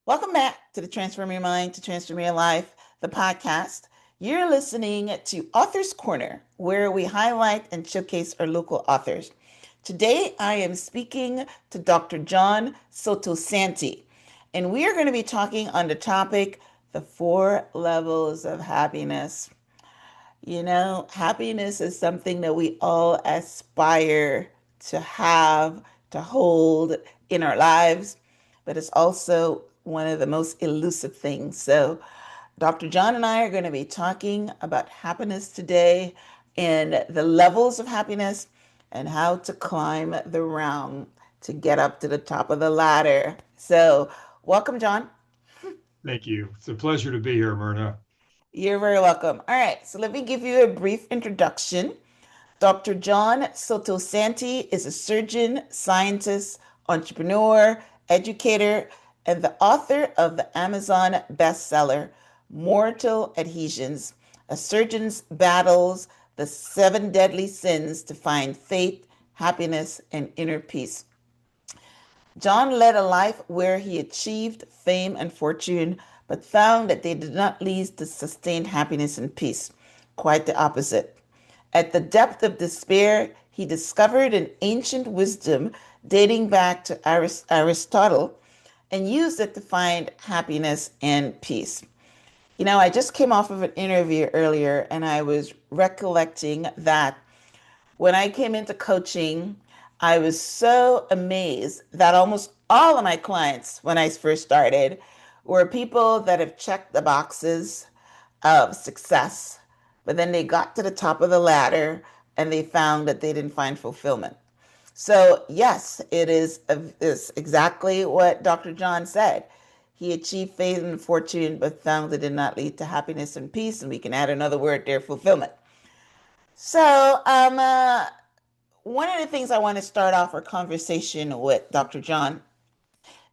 Welcome back to the Transform Your Mind to Transform Your Life, the podcast. You're listening to Author's Corner, where we highlight and showcase our local authors. Today, I am speaking to Dr. John Sottosanti, and we are going to be talking on the topic, the four levels of happiness. Happiness is something that we all aspire to have, to hold in our lives, but it's also one of the most elusive things. So, Dr. John and I are going to be talking about happiness today and the levels of happiness and how to climb the round to get up to the top of the ladder. So, welcome, John. Thank you. It's a pleasure to be here, Myrna. You're very welcome. All right, so let me give you a brief introduction. Dr. John Sottosanti is a surgeon, scientist, entrepreneur, educator, and the author of the Amazon bestseller, Mortal Adhesions: A Surgeon's Battles the Seven Deadly Sins to Find Faith, Happiness, and Inner Peace. John led a life where he achieved fame and fortune, but found that they did not lead to sustained happiness and peace. Quite the opposite. At the depth of despair, he discovered an ancient wisdom dating back to Aristotle and used it to find happiness and peace. I just came off of an interview earlier and I was recollecting that when I came into coaching, I was so amazed that almost all of my clients, when I first started, were people that have checked the boxes of success, but then they got to the top of the ladder and they found that they didn't find fulfillment. So, yes, is exactly what Dr. John said. He achieved fame and fortune, but found it did not lead to happiness and peace. And we can add another word there, fulfillment. So, one of the things I want to start off our conversation with Dr. John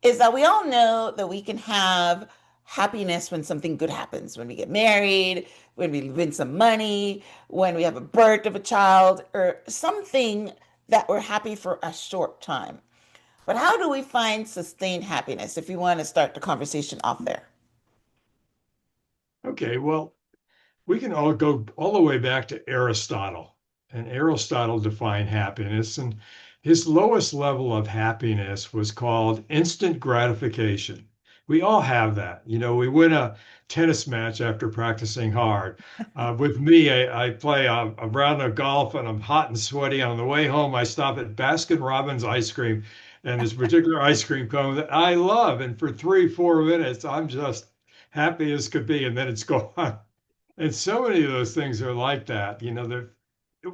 is that we all know that we can have happiness when something good happens, when we get married, when we win some money, when we have a birth of a child, or something that we're happy for a short time. But how do we find sustained happiness if you want to start the conversation off there? Okay, well, we can all go all the way back to Aristotle. And Aristotle defined happiness, and his lowest level of happiness was called instant gratification. We all have that. We win a tennis match after practicing hard. With me, I play a round of golf and I'm hot and sweaty. On the way home, I stop at Baskin Robbins ice cream and this particular ice cream cone that I love. And for 3, 4 minutes, I'm just happy as could be. And then it's gone. And so many of those things are like that.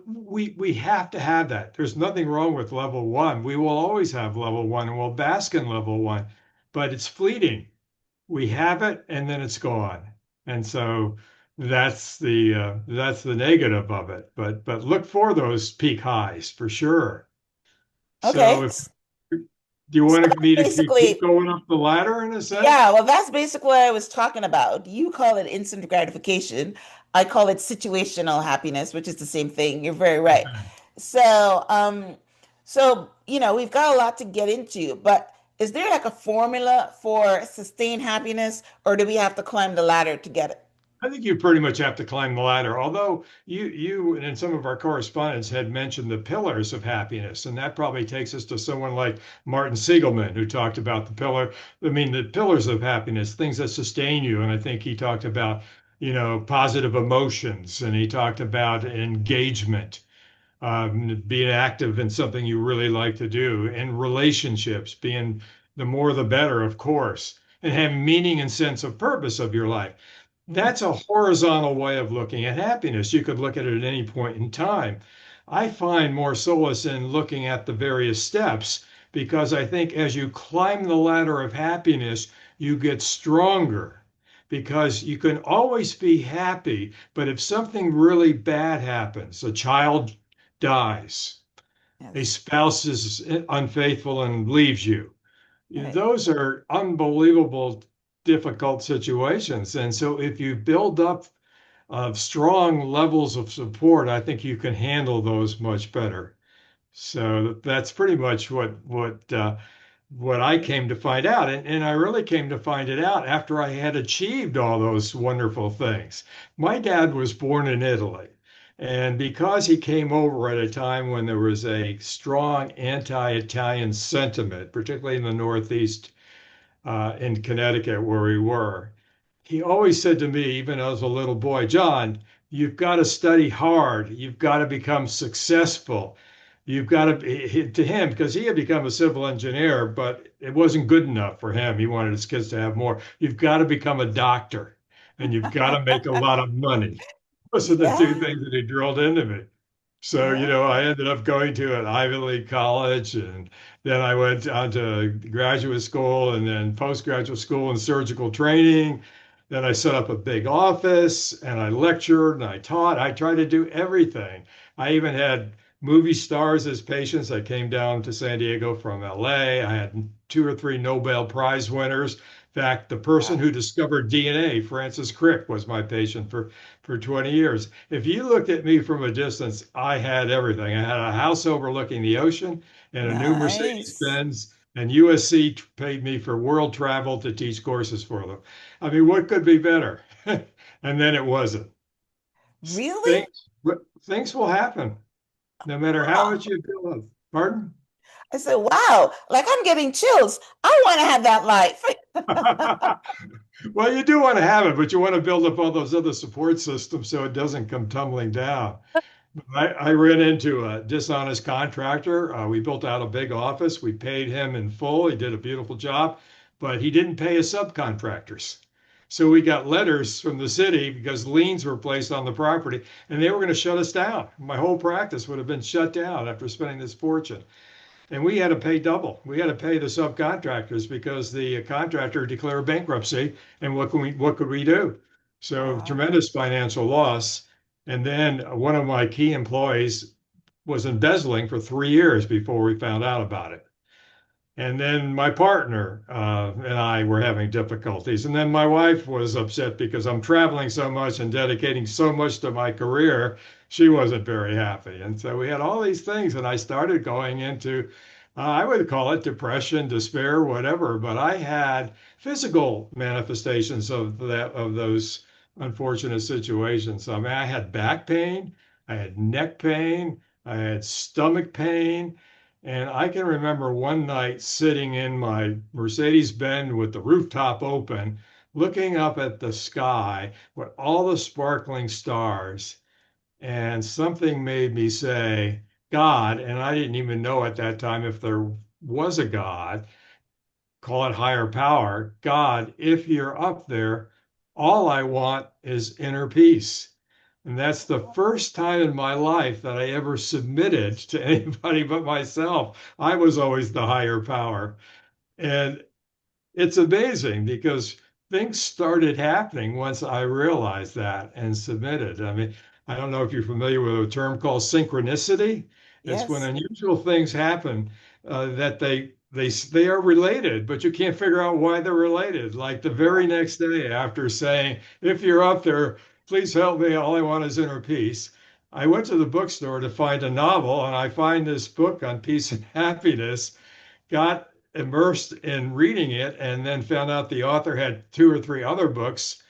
We have to have that. There's nothing wrong with level one. We will always have level one and we'll bask in level one, but it's fleeting. We have it and then it's gone. And so that's the negative of it. But look for those peak highs for sure. So Okay. if do you So want me to keep basically, going up the ladder in a yeah, sense? well, that's basically what I was talking about. You call it instant gratification. I call it situational happiness, which is the same thing. You're very right. So, we've got a lot to get into, but is there like a formula for sustained happiness, or do we have to climb the ladder to get it? I think you pretty much have to climb the ladder. Although you and some of our correspondents had mentioned the pillars of happiness, and that probably takes us to someone like Martin Siegelman, who talked about the pillars of happiness, things that sustain you. And I think he talked about, positive emotions, and he talked about engagement, being active in something you really like to do, and relationships, being the more the better, of course, and having meaning and sense of purpose of your life. Mhm. That's a horizontal way of looking at happiness. You could look at it at any point in time. I find more solace in looking at the various steps because I think as you climb the ladder of happiness, you get stronger because you can always be happy. But if something really bad happens, a child dies, a Yes. spouse is unfaithful and leaves you, Right. those are unbelievable difficult situations. And so if you build up strong levels of support, I think you can handle those much better. So that's pretty much what what I came to find out. And I really came to find it out after I had achieved all those wonderful things. My dad was born in Italy. And because he came over at a time when there was a strong anti-Italian sentiment, particularly in the Northeast, in Connecticut, where we were, he always said to me, even as a little boy, John, you've got to study hard. You've got to become successful. You've got to him, because he had become a civil engineer, but it wasn't good enough for him. He wanted his kids to have more. You've got to become a doctor and you've got to make a lot of money. Those are the two Yeah, things that he drilled into me. So, yeah. I ended up going to an Ivy League college, and then I went on to graduate school and then postgraduate school in surgical training. Then I set up a big office and I lectured and I taught. I tried to do everything. I even had movie stars as patients. I came down to San Diego from LA. I had two or three Nobel Prize winners. In fact, the person Wow. who discovered DNA, Francis Crick, was my patient for 20 years. If you looked at me from a distance, I had everything. I had a house overlooking the ocean and a new Mercedes Nice. Benz, and USC paid me for world travel to teach courses for them. I mean, what could be better? And then it wasn't. Really? Things, things will happen no matter how Wow. much you build. Pardon? I said, wow, like I'm getting chills. I want to have that life. Well, you do want to have it, but you want to build up all those other support systems so it doesn't come tumbling down. I ran into a dishonest contractor. We built out a big office. We paid him in full. He did a beautiful job, but he didn't pay his subcontractors. So we got letters from the city because liens were placed on the property and they were going to shut us down. My whole practice would have been shut down after spending this fortune. And we had to pay double. We had to pay the subcontractors because the contractor declared bankruptcy. And what could we do? So Wow. tremendous financial loss. And then one of my key employees was embezzling for 3 years before we found out about it. And then my partner and I were having difficulties. And then my wife was upset because I'm traveling so much and dedicating so much to my career. She wasn't very happy. And so we had all these things. And I started going into, I would call it depression, despair, whatever. But I had physical manifestations of those unfortunate situations. I mean, I had back pain, I had neck pain, I had stomach pain. And I can remember one night sitting in my Mercedes Benz with the rooftop open, looking up at the sky with all the sparkling stars. And something made me say, God, and I didn't even know at that time if there was a God, call it higher power. God, if you're up there, all I want is inner peace. And that's the first time in my life that I ever submitted to anybody but myself. I was always the higher power. And it's amazing because things started happening once I realized that and submitted. I mean, I don't know if you're familiar with a term called synchronicity. It's when Yes. unusual things happen that they are related, but you can't figure out why they're related. Like the very Wow. next day after saying, "If you're up there, please help me. All I want is inner peace." I went to the bookstore to find a novel, and I find this book on peace and happiness, got immersed in reading it, and then found out the author had two or three other books,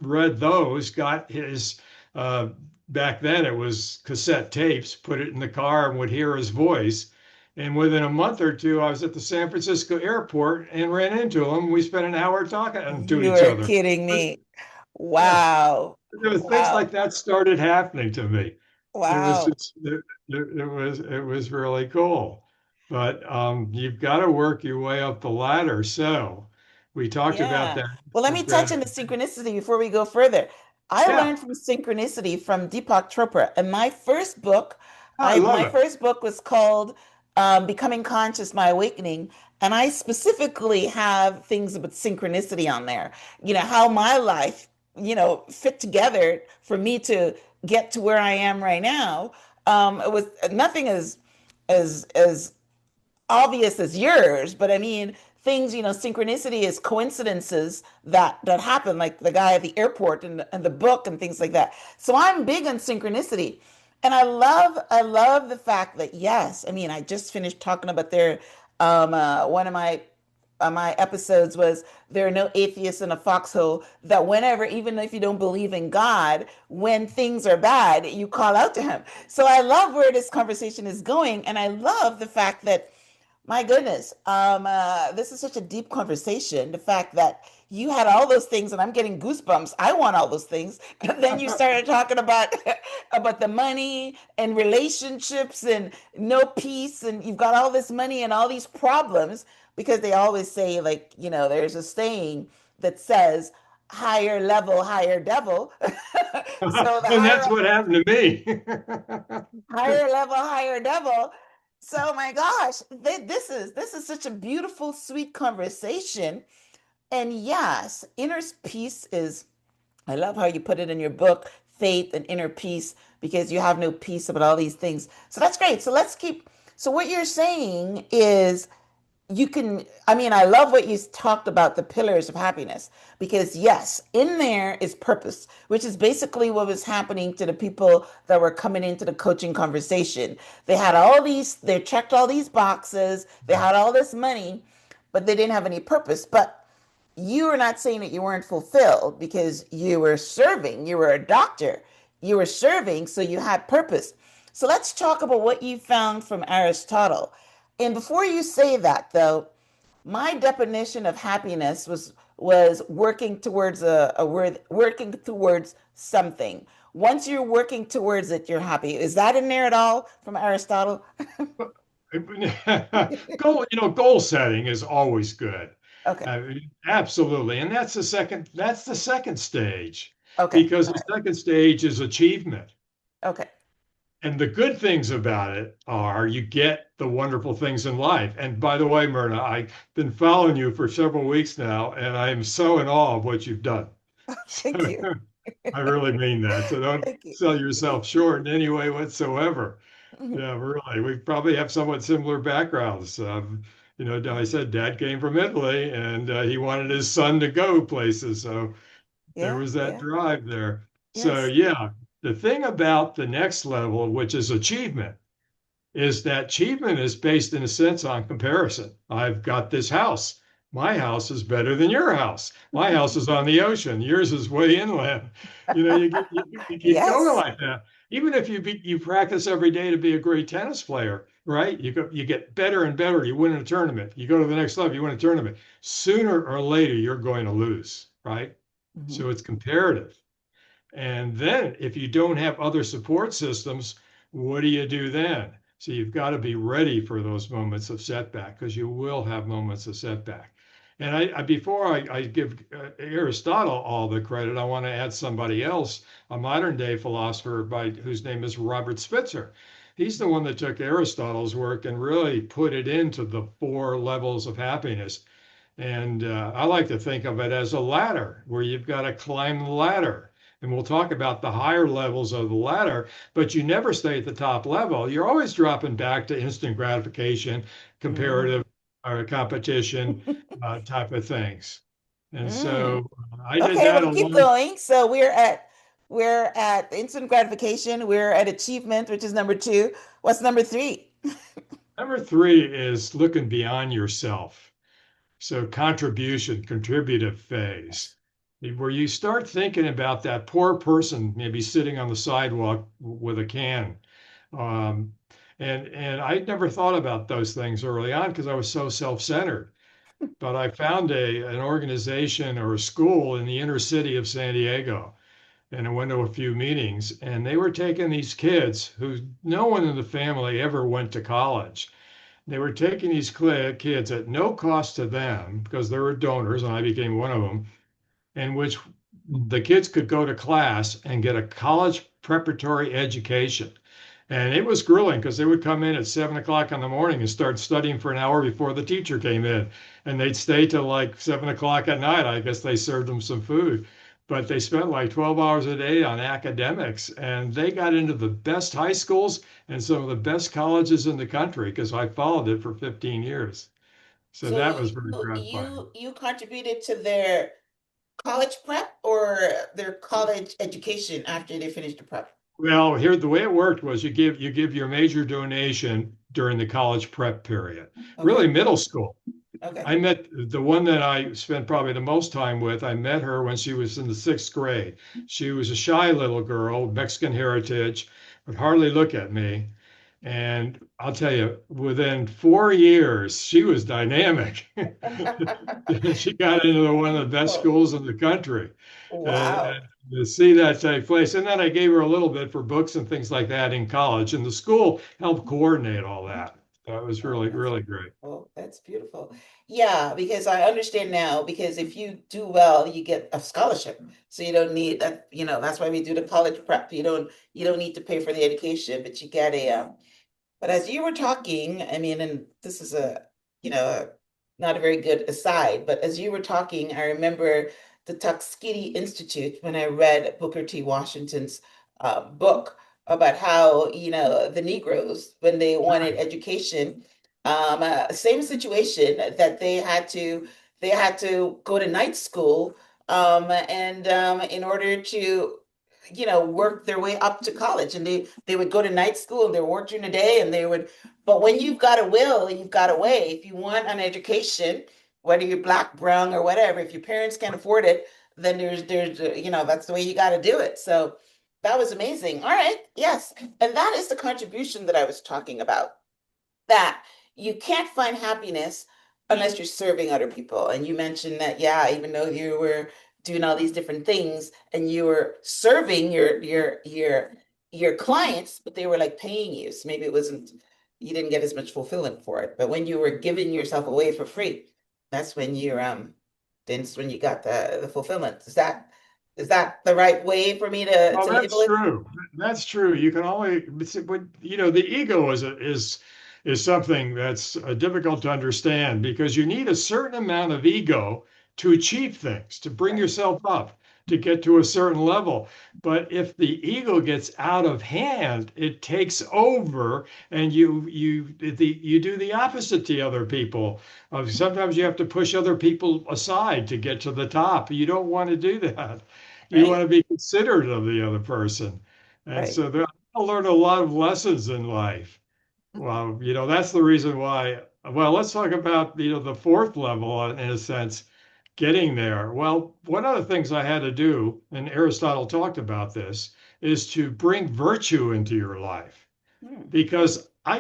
read those, got his, uh, back then it was cassette tapes, put it in the car and would hear his voice. And within a month or two, I was at the San Francisco airport and ran into him. We spent an hour talking to each You're other. kidding But, me. yeah, Wow. there was things Wow. like that started happening to me. It was Wow. just it was really cool. But you've got to work your way up the ladder. So we talked about Yeah. that Well, let me instant touch on the gratification. synchronicity before we go further. I Yeah, learned from synchronicity from Deepak Chopra. And I love my it. first book was called Becoming Conscious, My Awakening. And I specifically have things about synchronicity on there. How my life, fit together for me to get to where I am right now. It was nothing as obvious as yours, but I mean things, synchronicity is coincidences that happen, like the guy at the airport and the book and things like that. So I'm big on synchronicity. And I love the fact that yes, I mean I just finished talking about their One of my episodes was there are no atheists in a foxhole. That whenever, even if you don't believe in God, when things are bad, you call out to Him. So I love where this conversation is going, and I love the fact that my goodness, this is such a deep conversation. The fact that you had all those things, and I'm getting goosebumps. I want all those things. And then you started talking about about the money and relationships and no peace, and you've got all this money and all these problems because they always say, like, there's a saying that says, "Higher level, higher devil." So the And that's higher what happened to me. higher level, higher devil. So my gosh, this is such a beautiful, sweet conversation. And yes, inner peace is, I love how you put it in your book, faith and inner peace, because you have no peace about all these things. So that's great. So what you're saying is you can, I mean, I love what you talked about, the pillars of happiness, because yes, in there is purpose, which is basically what was happening to the people that were coming into the coaching conversation. They checked all these boxes, they had all this money, but they didn't have any purpose. But you are not saying that you weren't fulfilled because you were serving, you were a doctor, you were serving, so you had purpose. So let's talk about what you found from Aristotle. And before you say that, though, my definition of happiness was working towards a word, working towards something. Once you're working towards it, you're happy. Is that in there at all from Aristotle? Goal setting is always good. Okay. Uh, Absolutely. And that's the second stage, Okay. because All the right. second stage is achievement. Okay. And the good things about it are you get the wonderful things in life. And by the way, Myrna, I've been following you for several weeks now, and I'm so in awe of what you've done. Thank you. I really mean that. So don't Thank you. sell yourself short in any way whatsoever. Yeah, really. We probably have somewhat similar backgrounds. I said dad came from Italy, and he wanted his son to go places. So there Yeah, was that yeah, drive there. So, yes. yeah, the thing about the next level, which is achievement, is that achievement is based in a sense on comparison. I've got this house. My house is better than your house. My house is on the ocean. Yours is way inland. You keep going Yes. like that. Even if you practice every day to be a great tennis player, right? You get better and better. You win a tournament. You go to the next level. You win a tournament. Sooner or later, you're going to lose, right? Mhm. So it's comparative. And then if you don't have other support systems, what do you do then? So you've got to be ready for those moments of setback, because you will have moments of setback. And before I give Aristotle all the credit, I want to add somebody else, a modern day philosopher whose name is Robert Spitzer. He's the one that took Aristotle's work and really put it into the four levels of happiness. And I like to think of it as a ladder where you've got to climb the ladder. And we'll talk about the higher levels of the ladder, but you never stay at the top level. You're always dropping back to instant gratification, Mm. comparative or competition type of things. And Mm. so I did Okay, that well, a keep long going. So we're at instant gratification. We're at achievement, which is number two. What's number three? Number three is looking beyond yourself. So contribution, contributive phase, where you start thinking about that poor person maybe sitting on the sidewalk with a can. Um, and I never thought about those things early on because I was so self-centered. But I found an organization or a school in the inner city of San Diego, and I went to a few meetings, and they were taking these kids who no one in the family ever went to college. They were taking these kids at no cost to them because they were donors, and I became one of them, in which the kids could go to class and get a college preparatory education. And it was grueling because they would come in at 7 o'clock in the morning and start studying for an hour before the teacher came in. And they'd stay till like 7 o'clock at night. I guess they served them some food. But they spent like 12 hours a day on academics. And they got into the best high schools and some of the best colleges in the country because I followed it for 15 years. So So that was very you gratifying. you you contributed to their college prep or their college education after they finished the prep? Well, here the way it worked was you give your major donation, during the college prep period, really Okay. middle school. Okay. I met the one that I spent probably the most time with. I met her when she was in the sixth grade. She was a shy little girl, Mexican heritage, would hardly look at me. And I'll tell you, within 4 years, she was dynamic. She got into one of the best Oh, schools in the country. And wow. to see that take place. And then I gave her a little bit for books and things like that in college. And the school helped coordinate all that. So it was Oh, really, that's really great. oh, that's beautiful. Yeah, because I understand now, because if you do well, you get a scholarship. So you don't need that, that's why we do the college prep. You don't need to pay for the education, but you get but as you were talking, I mean, and this is you know, not a very good aside, but as you were talking, I remember the Tuskegee Institute when I read Booker T. Washington's book about how, the Negroes, when they wanted education, same situation that they had to go to night school, and in order to work their way up to college, and they would go to night school and they would work during the day, and they would, but when you've got a will, you've got a way. If you want an education, whether you're black, brown, or whatever, if your parents can't afford it, then there's that's the way you got to do it. So that was amazing. All right, yes, and that is the contribution that I was talking about, that you can't find happiness unless you're serving other people. And you mentioned that, yeah, even though you were doing all these different things and you were serving your clients, but they were like paying you. So maybe it wasn't, you didn't get as much fulfillment for it. But when you were giving yourself away for free, that's when that's when you got the fulfillment. Is that the right way for me to Oh, label that's it? true. That's true. You can only, but the ego is something that's difficult to understand because you need a certain amount of ego to achieve things, to bring Right, yourself up, to get to a certain level. But if the ego gets out of hand, it takes over, and you do the opposite to other people. Sometimes you have to push other people aside to get to the top. You don't want to do that. You want right, to be considerate of the other person. And right. so I learned a lot of lessons in life. Well, that's the reason why. Well, let's talk about, the fourth level in a sense, getting there. Well, one of the things I had to do, and Aristotle talked about this, is to bring virtue into your life Hmm. because I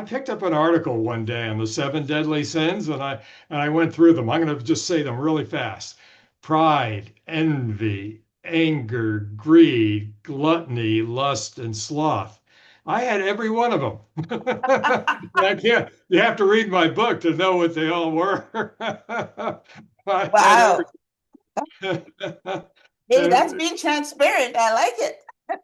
picked up an article one day on the seven deadly sins, and I went through them. I'm going to just say them really fast: pride, envy, anger, greed, gluttony, lust, and sloth. I had every one of them. I can't. You have to read my book to know what they all were. I had every. Wow. Hey, that's And being transparent. I like it.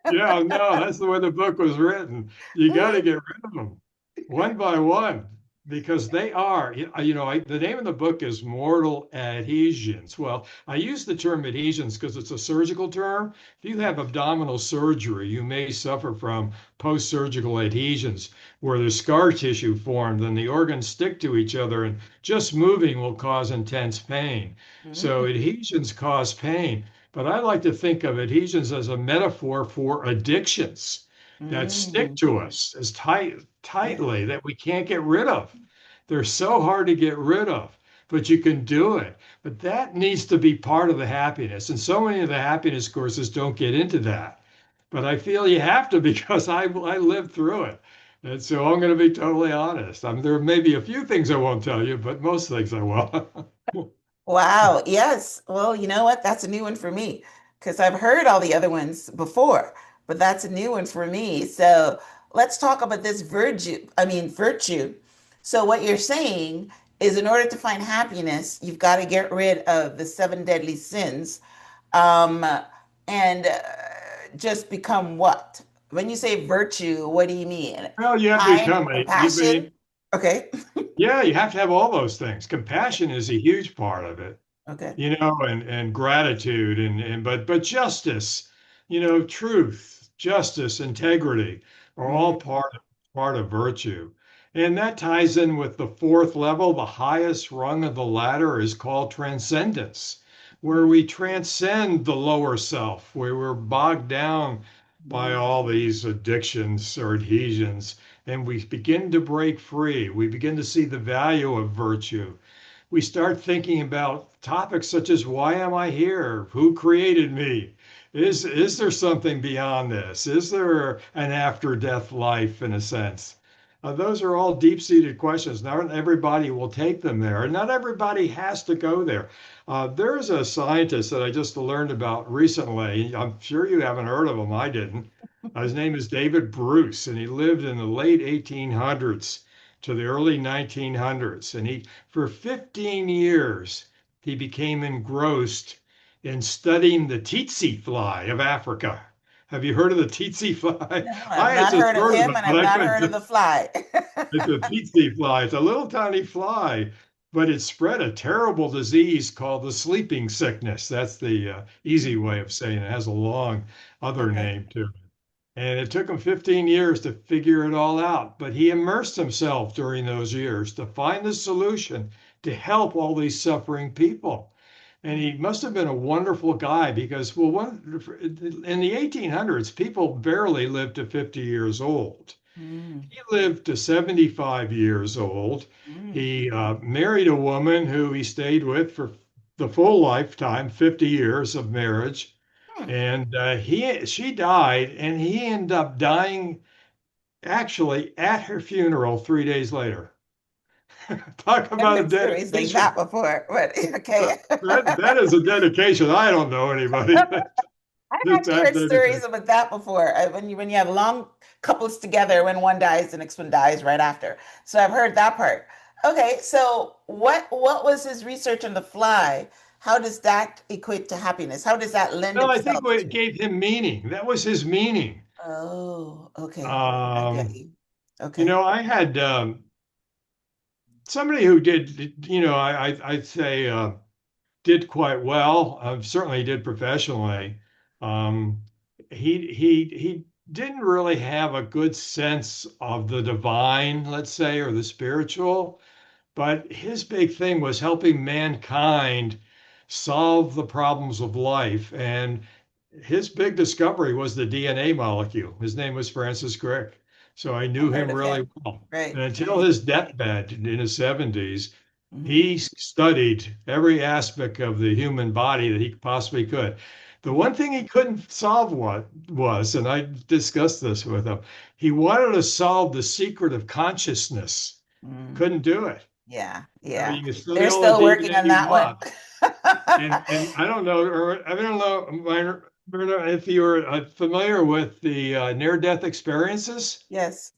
yeah, no, that's the way the book was written. You got to get rid of them one by one because they are, the name of the book is Mortal Adhesions. Well, I use the term adhesions because it's a surgical term. If you have abdominal surgery, you may suffer from post-surgical adhesions where there's scar tissue formed and the organs stick to each other, and just moving will cause intense pain. So Mm, adhesions cause pain. But I like to think of adhesions as a metaphor for addictions that stick mm, to us as yeah, tightly that we can't get rid of. They're so hard to get rid of, but you can do it. But that needs to be part of the happiness. And so many of the happiness courses don't get into that. But I feel you have to because I lived through it. And so I'm going to be totally honest. There may be a few things I won't tell you, but most things I will. wow. Yes. Well, you know what? That's a new one for me because I've heard all the other ones before, but that's a new one for me. So let's talk about this virtue. So what you're saying is, in order to find happiness, you've got to get rid of the seven deadly sins, um, and just become what? When you say virtue, what do you mean? Well, you have to Kind, become compassion? Okay. yeah, you have to have all those things. Compassion is a huge part of it, Okay. and gratitude but justice, truth, justice, integrity are all Mm, part of virtue. And that ties in with the fourth level. The highest rung of the ladder is called transcendence, where we transcend the lower self, where we're bogged down by mm, all these addictions or adhesions, and we begin to break free. We begin to see the value of virtue. We start thinking about topics such as why am I here? Who created me? Is there something beyond this? Is there an after death life in a sense? Those are all deep-seated questions. Not everybody will take them there, and not everybody has to go there. There's a scientist that I just learned about recently. I'm sure you haven't heard of him. I didn't. His name is David Bruce, and he lived in the late 1800s to the early 1900s. And for 15 years, he became engrossed in studying the tsetse fly of Africa. Have you heard of the tsetse fly? No, I've I had not just heard of heard of him it, and but I've I not couldn't. heard of the fly. It's a tsetse fly. It's a little tiny fly, but it spread a terrible disease called the sleeping sickness. That's the easy way of saying it. It has a long other Okay. name too. And it took him 15 years to figure it all out, but he immersed himself during those years to find the solution to help all these suffering people. And he must have been a wonderful guy because, well, in the 1800s, people barely lived to 50 years old. Mm, He lived to 75 years old. mm, He married a woman who he stayed with for the full lifetime, 50 years of marriage. mm. And she died, and he ended up dying actually at her funeral 3 days later. Talk I've about a heard stories like dedication. that before, but okay. That is a dedication. I don't know anybody I've that's actually that heard stories dedicated. about that before. When you have long couples together, when one dies, the next one dies right after. So I've heard that part. Okay, so what was his research on the fly? How does that equate to happiness? How does that lend Well, I think itself what to? gave him meaning. That was his meaning. Oh, okay. I get Um, you. Okay. I had somebody who did, I'd say did quite well. Certainly did professionally. Um, he didn't really have a good sense of the divine, let's say, or the spiritual. But his big thing was helping mankind solve the problems of life. And his big discovery was the DNA molecule. His name was Francis Crick. So I I've knew heard him of really him. well. And Right, until right. his deathbed in his 70s, Hmm. he studied every aspect of the human body that he possibly could. The one thing he couldn't solve what was, and I discussed this with him, he wanted to solve the secret of consciousness. Mm, Couldn't do it. yeah, You yeah. can study They're all the still working DNA on you that one. want, and I don't know, or I don't know, Myrna, if you're familiar with the near-death experiences. Yes,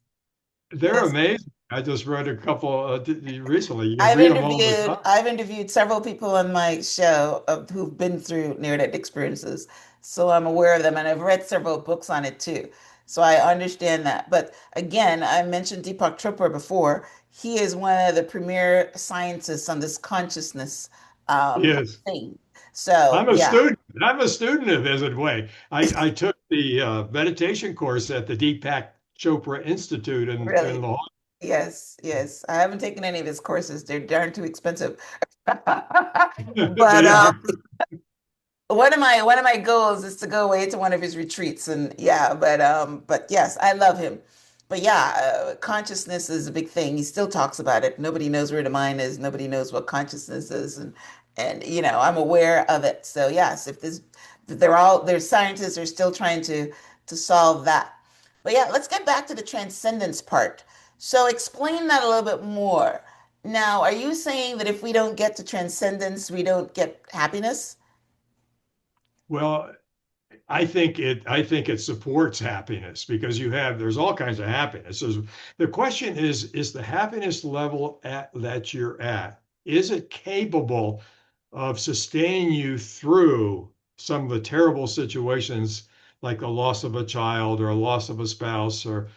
They're yes. amazing. I just read a couple recently. You I've read them all the interviewed time. I've interviewed several people on my show who've been through near-death experiences, so I'm aware of them, and I've read several books on it too. So I understand that. But again, I mentioned Deepak Chopra before. He is one of the premier scientists on this consciousness Yes, thing. So I'm a yeah, student. I'm a student of his way. I took the meditation course at the Deepak Chopra Institute in really. Lahore. Yes, yes. I haven't taken any of his courses. They're darn too expensive. But They are. one of my goals is to go away to one of his retreats, and yeah, but yes, I love him. But yeah, consciousness is a big thing. He still talks about it. Nobody knows where the mind is. Nobody knows what consciousness is, and I'm aware of it. So yes, if this there's scientists are still trying to solve that. But yeah, let's get back to the transcendence part. So explain that a little bit more. Now, are you saying that if we don't get to transcendence, we don't get happiness? Well, I think it supports happiness because there's all kinds of happiness. The question is the happiness level that you're at, is it capable of sustaining you through some of the terrible situations like the loss of a child or a loss of a spouse or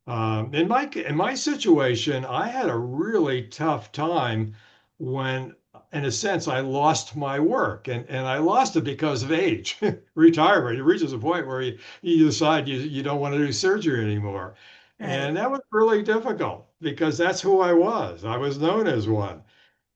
in my situation, I had a really tough time when, in a sense, I lost my work, and I lost it because of age, retirement. It reaches a point where you decide you don't want to do surgery anymore, Right. and that was really difficult because that's who I was. I was known as one,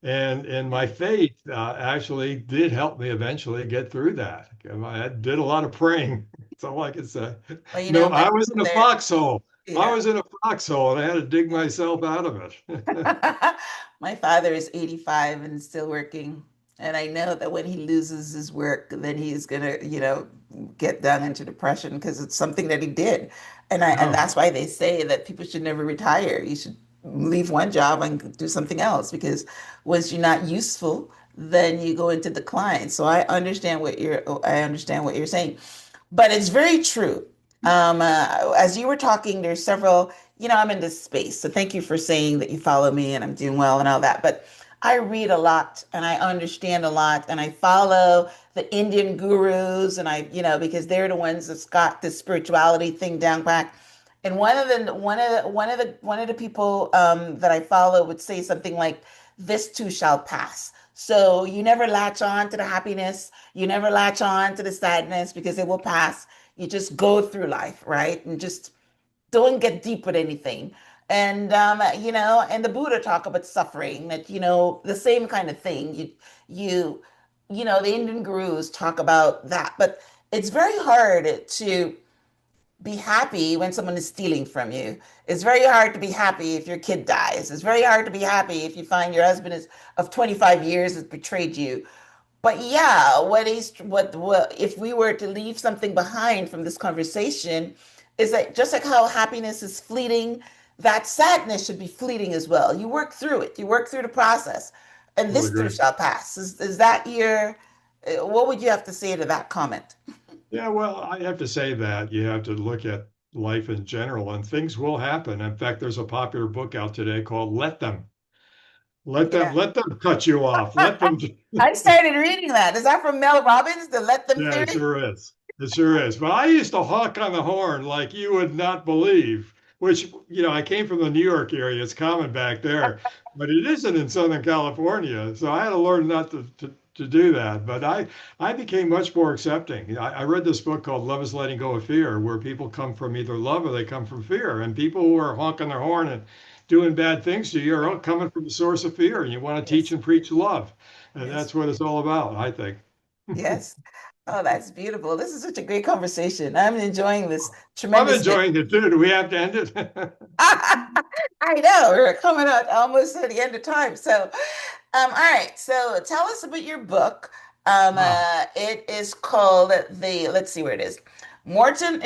and my Right. faith actually did help me eventually get through that. I did a lot of praying. That's all I can say. Well, No, my I was in a grandmother, foxhole. I Yeah. was in a foxhole and I had to dig myself out of it. My father is 85 and still working. And I know that when he loses his work, then he's gonna, get down into depression because it's something that he did. And Yeah, that's why they say that people should never retire. You should leave one job and do something else because once you're not useful, then you go into decline. So I understand what you're saying. But it's very true. As you were talking, there's several, I'm in this space. So thank you for saying that you follow me and I'm doing well and all that. But I read a lot and I understand a lot and I follow the Indian gurus and because they're the ones that's got this spirituality thing down pat. And one of the people that I follow would say something like, "This too shall pass." So you never latch on to the happiness, you never latch on to the sadness because it will pass. You just go through life, right? And just don't get deep with anything. And the Buddha talk about suffering, that the same kind of thing. You, the Indian gurus talk about that, but it's very hard to be happy when someone is stealing from you. It's very hard to be happy if your kid dies. It's very hard to be happy if you find your husband is of 25 years has betrayed you. But yeah, what if we were to leave something behind from this conversation is that just like how happiness is fleeting, that sadness should be fleeting as well. You work through it. You work through the process, and totally this too agree. shall pass. Is that what would you have to say to that comment? Yeah, well, I have to say that you have to look at life in general and things will happen. In fact, there's a popular book out today called Let Them. Yeah. Let them cut you off. Let them. I started reading that. Is that from Mel Robbins, the Let Them Yeah, it Theory? sure is. It sure is. But I used to honk on the horn like you would not believe, which, I came from the New York area. It's common back there, but it isn't in Southern California. So I had to learn not to do that. But I became much more accepting. I read this book called Love is Letting Go of Fear, where people come from either love or they come from fear. And people who are honking their horn and doing bad things to you are coming from the source of fear. And you want to teach Yes, and preach love. And yes, that's what it's all about, I think. yes. Oh, that's beautiful. This is such a great conversation. I'm enjoying this I'm tremendously. enjoying it too. Do we have to end it? I know we're coming out almost at the end of time. So, all right. So, tell us about your book. Ah, It is called Let's see where it is. Mortal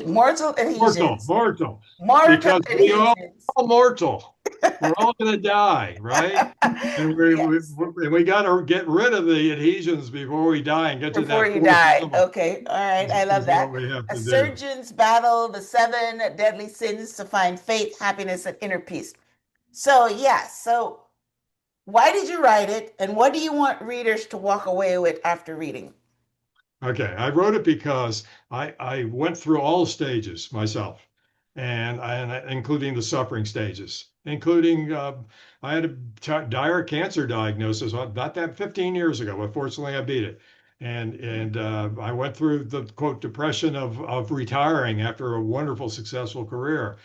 mortal, adhesions. mortal. Mortal Because we are adhesions. all mortal. We're all going to die, right? And Yes. we got to get rid of the adhesions before we die and get to Before that you fourth die. level Okay. All right. I love is what that. we have A to do. surgeon's battle the seven deadly sins to find faith, happiness, and inner peace. So, yes. So, why did you write it, and what do you want readers to walk away with after reading? Okay, I wrote it because I went through all stages myself, including the suffering stages, including I had a dire cancer diagnosis not that 15 years ago, but fortunately I beat it. And I went through the quote depression of retiring after a wonderful successful career.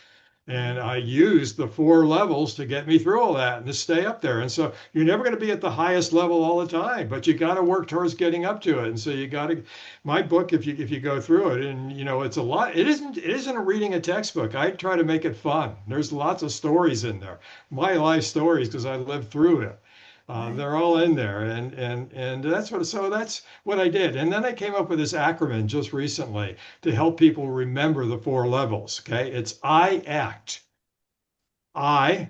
And I used the four levels to get me through all that and to stay up there. And so you're never going to be at the highest level all the time, but you got to work towards getting up to it. And so you got to, my book, if you go through it, and it's a lot. It isn't reading a textbook. I try to make it fun. There's lots of stories in there, my life stories, because I lived through it. Right. They're all in there, and that's what I did. And then I came up with this acronym just recently to help people remember the four levels. Okay, it's I act. I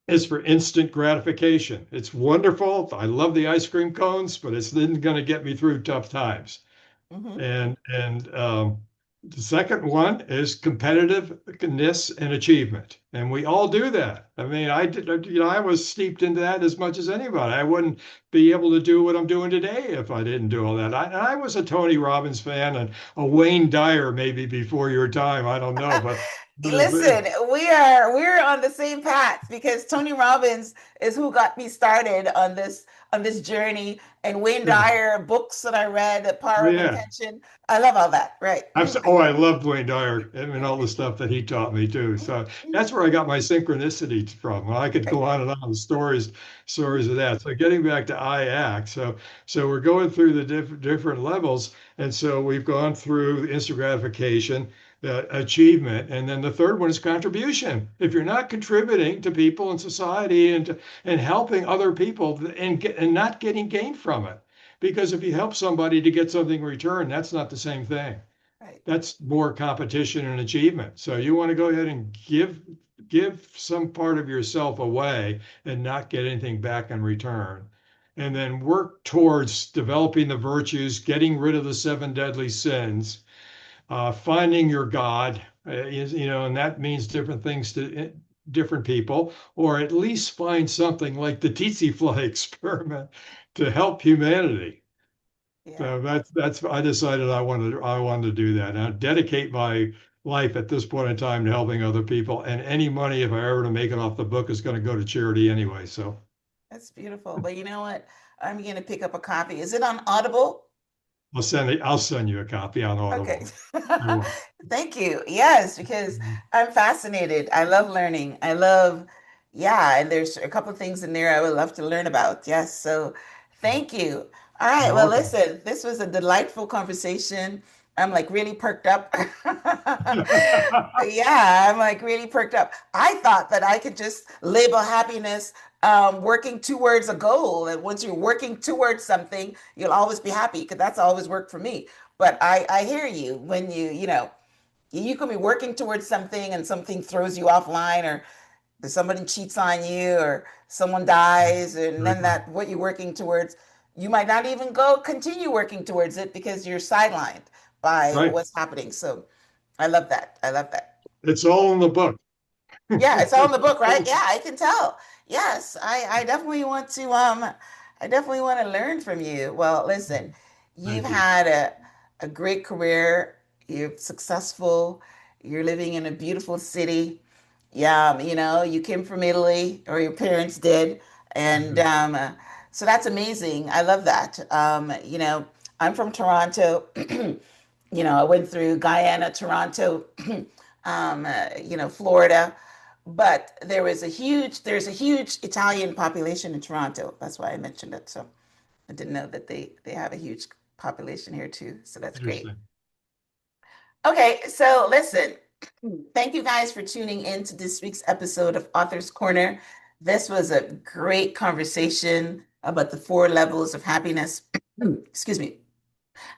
is for instant gratification. It's wonderful. I love the ice cream cones, but it's not going to get me through tough times. Hmm. And the second one is competitiveness and achievement, and we all do that. I mean, I did, I was steeped into that as much as anybody. I wouldn't be able to do what I'm doing today if I didn't do all that. I was a Tony Robbins fan and a Wayne Dyer maybe before your time. I don't know, but Listen, we're on the same path because Tony Robbins is who got me started on this journey, and Wayne yeah, Dyer books that I read, The Power of yeah. Intention. I love all that. Right. I loved Wayne Dyer and all the stuff that he taught me too. So that's where I got my synchronicity from. I could go on and on with stories of that. So getting back to I act. So we're going through the different levels, and so we've gone through instant gratification. achievement. And then the third one is contribution. If you're not contributing to people in society and helping other people and not getting gain from it, because if you help somebody to get something in return, that's not the same thing. Right. That's more competition and achievement. So you want to go ahead and give some part of yourself away and not get anything back in return. And then work towards developing the virtues, getting rid of the seven deadly sins, finding your God, and that means different things to different people, or at least find something like the tsetse fly experiment to help humanity. Yeah. So that's I decided I wanted to do that. And I dedicate my life at this point in time to helping other people. And any money, if I ever to make it off the book, is going to go to charity anyway. So That's beautiful. But you know what? I'm going to pick up a copy. Is it on Audible? I'll send you a copy on Okay. Audible. I will. Thank you. Yes, because I'm fascinated. I love learning. Yeah, and there's a couple of things in there I would love to learn about. Yes. So thank you. All right. You're Well, welcome. listen, this was a delightful conversation. I'm like really perked up. Yeah, I'm like really perked up. I thought that I could just label happiness working towards a goal. And once you're working towards something, you'll always be happy because that's always worked for me. But I hear you when you can be working towards something and something throws you offline or somebody cheats on you or someone dies and then Exactly. that what you're working towards, you might not even go continue working towards it because you're sidelined by Right. what's happening. So I love that. I love that. It's all in the book. Yeah, it's all in the book, right? Yeah, I can tell. Yes, I definitely want to I definitely want to learn from you. Well, listen, you've Thank you. had a great career. You're successful. You're living in a beautiful city. Yeah, you came from Italy, or your parents did, and Mhm. so that's amazing. I love that. I'm from Toronto. I went through Guyana, Toronto, Florida, but there's a huge Italian population in Toronto. That's why I mentioned it. So I didn't know that they have a huge population here too. So that's great. Interesting. Okay, so listen, thank you guys for tuning in to this week's episode of Author's Corner. This was a great conversation about the four levels of happiness. Excuse me.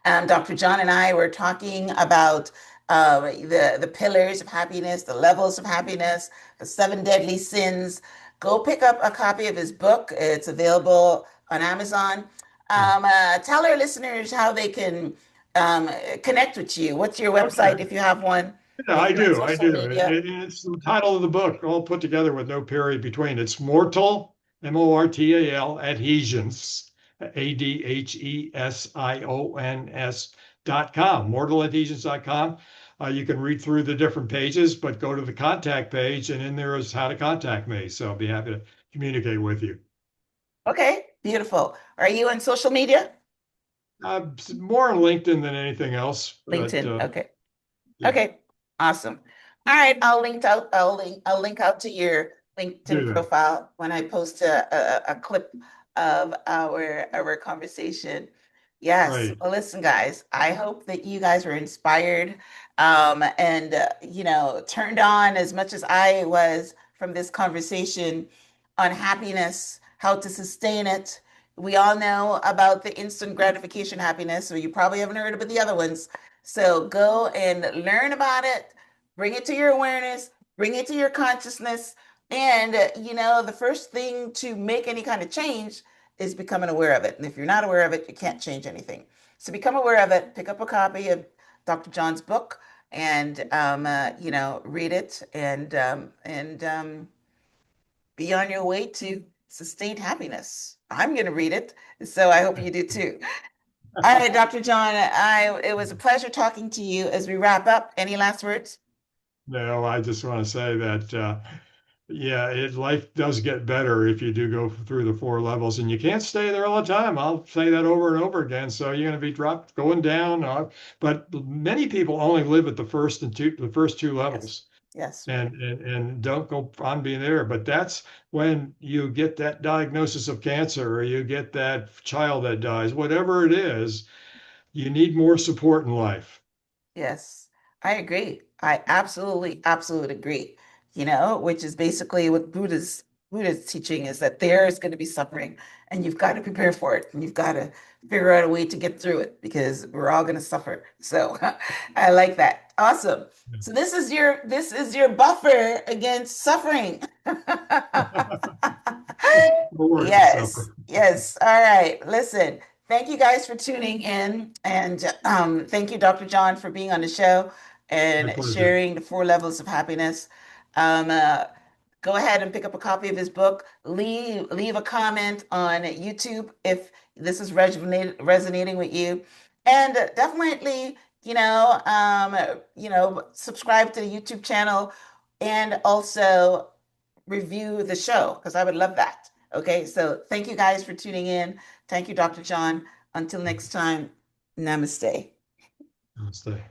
Dr. John and I were talking about the pillars of happiness, the levels of happiness, the seven deadly sins. Go pick up a copy of his book. It's available on Amazon. Yeah. Tell our listeners how they can connect with you. What's your Okay. website if you have one? Yeah, Are I you on do. I social do. media? It's the title of the book, all put together with no period between. It's Mortal, Mortal, Adhesions, ADHESIONS.com, mortaladhesions.com. You can read through the different pages, but go to the contact page, and in there is how to contact me. So I'll be happy to communicate with you. Okay, beautiful. Are you on social media? More on LinkedIn than anything else, but LinkedIn. Okay. yeah, Okay, awesome. All right, I'll link out to your LinkedIn do that. profile when I post a clip of our conversation. Yes. Right. Well, listen, guys, I hope that you guys were inspired and turned on as much as I was from this conversation on happiness, how to sustain it. We all know about the instant gratification happiness, so you probably haven't heard about the other ones. So go and learn about it, bring it to your awareness, bring it to your consciousness. And, the first thing to make any kind of change is becoming aware of it. And if you're not aware of it, you can't change anything. So become aware of it, pick up a copy of Dr. John's book and, read it and be on your way to sustained happiness. I'm going to read it. So I hope you do too. All right, Dr. John, it was a pleasure talking to you as we wrap up. Any last words? No, I just want to say that, yeah, life does get better if you do go through the four levels, and you can't stay there all the time. I'll say that over and over again. So you're going to be dropped, going down. But many people only live at the first two Yes. levels, Yes. and don't go on being there. But that's when you get that diagnosis of cancer, or you get that child that dies, whatever it is, you need more support in life. Yes. I agree. I absolutely, absolutely agree. Which is basically what Buddha's teaching is that there is going to be suffering and you've got to prepare for it and you've got to figure out a way to get through it because we're all going to suffer. So I like that. Awesome. So this is your buffer against suffering. We'll work to Yes, suffer. yes. All right. Listen, thank you guys for tuning in. And thank you, Dr. John, for being on the show My and pleasure. sharing the 4 levels of happiness. Um, uh, Go ahead and pick up a copy of his book. Leave a comment on YouTube if this is resonating with you. And definitely, subscribe to the YouTube channel and also review the show because I would love that. Okay, so thank you guys for tuning in. Thank you, Dr. John. Until next time, namaste. Namaste.